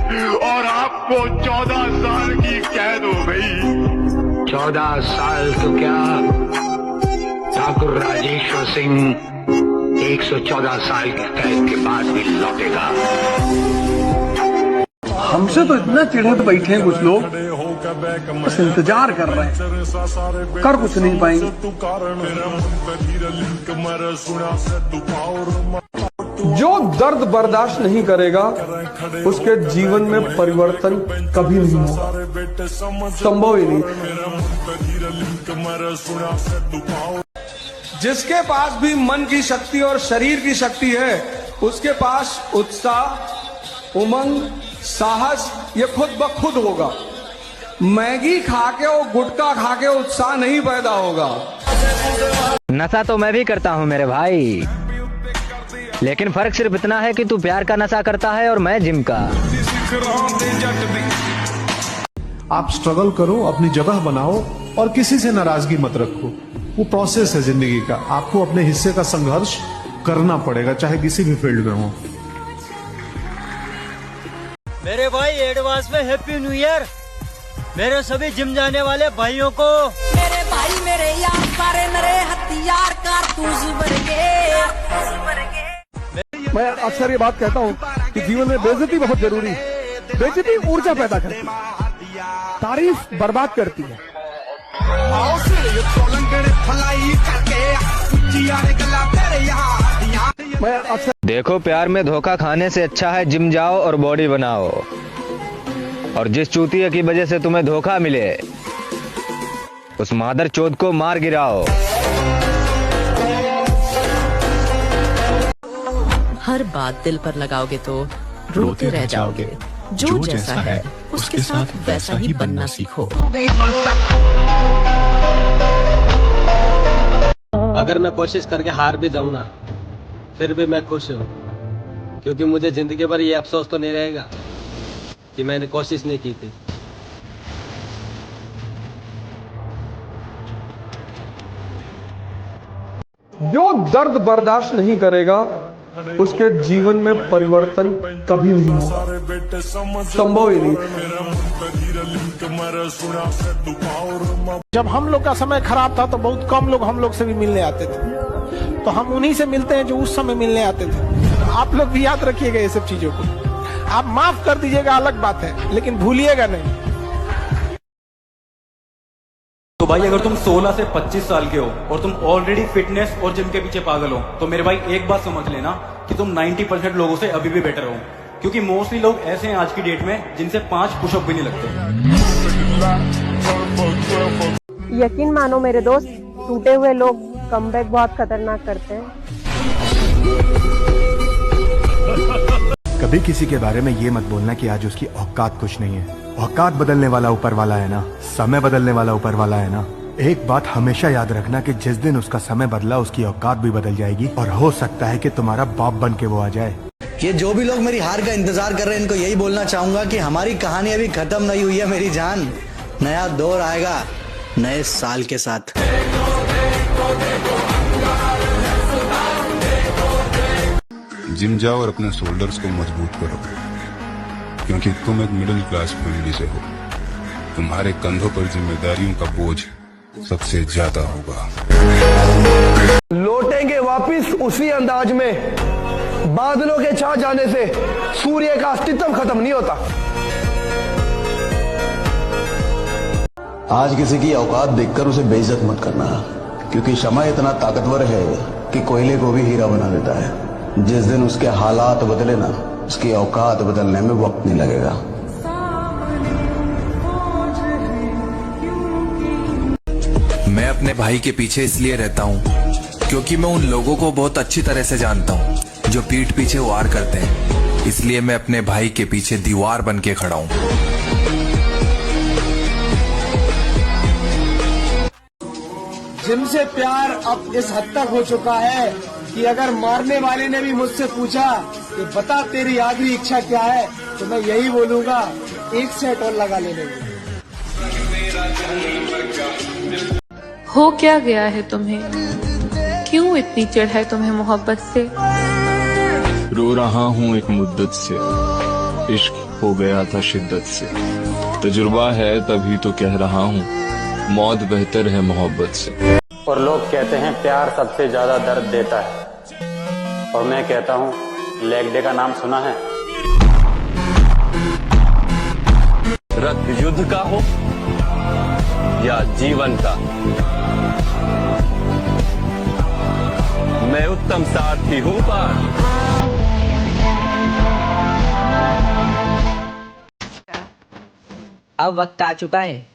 और आपको 14 साल की कैद हो गई। 14 साल तो क्या, ठाकुर राजेश्वर सिंह 114 साल की कैद के बाद भी लौटेगा। हमसे तो इतना चिढ़े बैठे हैं कुछ लोग, बस इंतजार कर रहे हैं, कर कुछ नहीं पाएंगे। जो दर्द बर्दाश्त नहीं करेगा उसके जीवन में परिवर्तन कभी नहीं होगा, संभव ही नहीं। जिसके पास भी मन की शक्ति और शरीर की शक्ति है उसके पास उत्साह, उमंग, साहस ये खुद ब खुद होगा। मैगी खा के और गुटखा खा के उत्साह नहीं पैदा होगा। नशा तो मैं भी करता हूँ मेरे भाई, लेकिन फर्क सिर्फ इतना है कि तू प्यार का नशा करता है और मैं जिम का। आप स्ट्रगल करो, अपनी जगह बनाओ और किसी से नाराजगी मत रखो। वो प्रोसेस है जिंदगी का, आपको अपने हिस्से का संघर्ष करना पड़ेगा, चाहे किसी भी फील्ड में हो। मेरे भाई एडवांस में हैप्पी न्यू ईयर मेरे सभी जिम जाने वाले भाइयों को। मेरे भाई मेरे यार सारे नरे हथियार कारतूस वर्गे। मैं अक्सर ये बात कहता हूँ कि जीवन में बेइज्जती बहुत जरूरी है। बेइज्जती ऊर्जा पैदा करती है, तारीफ बर्बाद करती है। मैं अक्सर देखो, प्यार में धोखा खाने से अच्छा है जिम जाओ और बॉडी बनाओ, और जिस चूतिया की वजह से तुम्हें धोखा मिले उस मादर चोद को मार गिराओ। हर बात दिल पर लगाओगे तो रोते रह जाओगे। जो जैसा है उसके साथ वैसा ही बनना सीखो। अगर मैं कोशिश करके हार भी जाऊं ना, फिर भी मैं खुश हूँ, क्योंकि मुझे जिंदगी भर ये अफसोस तो नहीं रहेगा कि मैंने कोशिश नहीं की थी। जो दर्द बर्दाश्त नहीं करेगा उसके जीवन में परिवर्तन कभी नहीं होगा, संभव ही नहीं। जब हम लोग का समय खराब था तो बहुत कम लोग हम लोग से भी मिलने आते थे, तो हम उन्हीं से मिलते हैं जो उस समय मिलने आते थे। आप लोग भी याद रखिएगा ये सब चीजों को। आप माफ कर दीजिएगा अलग बात है, लेकिन भूलिएगा नहीं। तो भाई अगर तुम 16 से 25 साल के हो और तुम ऑलरेडी फिटनेस और जिम के पीछे पागल हो, तो मेरे भाई एक बात समझ लेना कि तुम 90% लोगों से अभी भी बेटर हो, क्योंकि मोस्टली लोग ऐसे हैं आज की डेट में जिनसे 5 पुशअप भी नहीं लगते। यकीन मानो मेरे दोस्त, टूटे हुए लोग कमबैक बहुत खतरनाक करते हैं। कभी किसी के बारे में ये मत बोलना कि आज उसकी औकात कुछ नहीं है। औकात बदलने वाला ऊपर वाला है ना, समय बदलने वाला ऊपर वाला है ना। एक बात हमेशा याद रखना कि जिस दिन उसका समय बदला उसकी औकात भी बदल जाएगी, और हो सकता है कि तुम्हारा बाप बन के वो आ जाए। ये जो भी लोग मेरी हार का इंतजार कर रहे हैं इनको यही बोलना चाहूंगा कि हमारी कहानी अभी खत्म नहीं हुई है मेरी जान। नया दौर आएगा नए साल के साथ। जिम जाओ और अपने शोल्डर्स को मजबूत करो, क्योंकि तुम एक मिडिल क्लास फैमिली से हो। तुम्हारे कंधों पर जिम्मेदारियों का बोझ सबसे ज्यादा होगा। लौटेंगे वापिस उसी अंदाज में, बादलों के छा जाने से सूर्य का अस्तित्व खत्म नहीं होता। आज किसी की औकात देखकर उसे बेइज्जत मत करना, क्योंकि समय इतना ताकतवर है कि कोयले को भी हीरा बना देता है। जिस दिन उसके हालात बदले ना, उसकी औकात बदलने में वक्त नहीं लगेगा। मैं अपने भाई के पीछे इसलिए रहता हूँ क्योंकि मैं उन लोगों को बहुत अच्छी तरह से जानता हूँ जो पीठ पीछे वार करते हैं। इसलिए मैं अपने भाई के पीछे दीवार बन के खड़ा हूँ। जिम से प्यार अब इस हद तक हो चुका है कि अगर मारने वाले ने भी मुझसे पूछा कि बता तेरी आखिरी इच्छा क्या है, तो मैं यही बोलूंगा, एक सेट और लगा लेने। हो क्या गया है तुम्हें? क्यों इतनी चिढ़ है तुम्हें मोहब्बत से? रो रहा हूँ एक मुद्दत से, इश्क हो गया था शिद्दत से। तजुर्बा है तभी तो कह रहा हूँ, मौत बेहतर है मोहब्बत से। और लोग कहते हैं प्यार सबसे ज्यादा दर्द देता है, और मैं कहता हूँ लेग डे का नाम सुना है? रक्त युद्ध का हो या जीवन का, मैं उत्तम सारथी हूँ पार। अब वक्त आ चुका है,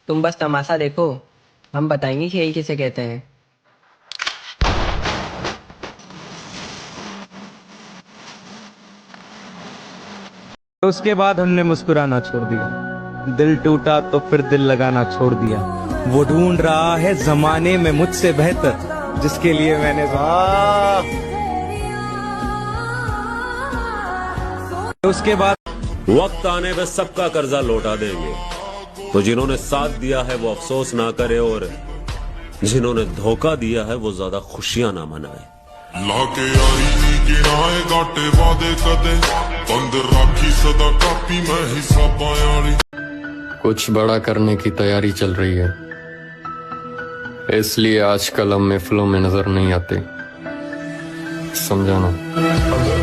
तुम बस तमाशा देखो, हम बताएंगे खेल किसे कहते हैं। उसके बाद हमने मुस्कुराना छोड़ दिया, दिल टूटा तो फिर दिल लगाना छोड़ दिया। वो ढूंढ रहा है जमाने में मुझसे बेहतर, जिसके लिए मैंने उसके बाद वक्त आने पे सबका कर्जा लौटा देंगे, तो जिन्होंने साथ दिया है वो अफसोस ना करे, और जिन्होंने धोखा दिया है वो ज्यादा खुशियां ना मनाए। लाके आई किराए घाटे वादे कदे, बंद राखी सदा कापी मैं हिसाबां वाली। कुछ बड़ा करने की तैयारी चल रही है, इसलिए आजकल हम महफिलों में नजर नहीं आते, समझाना।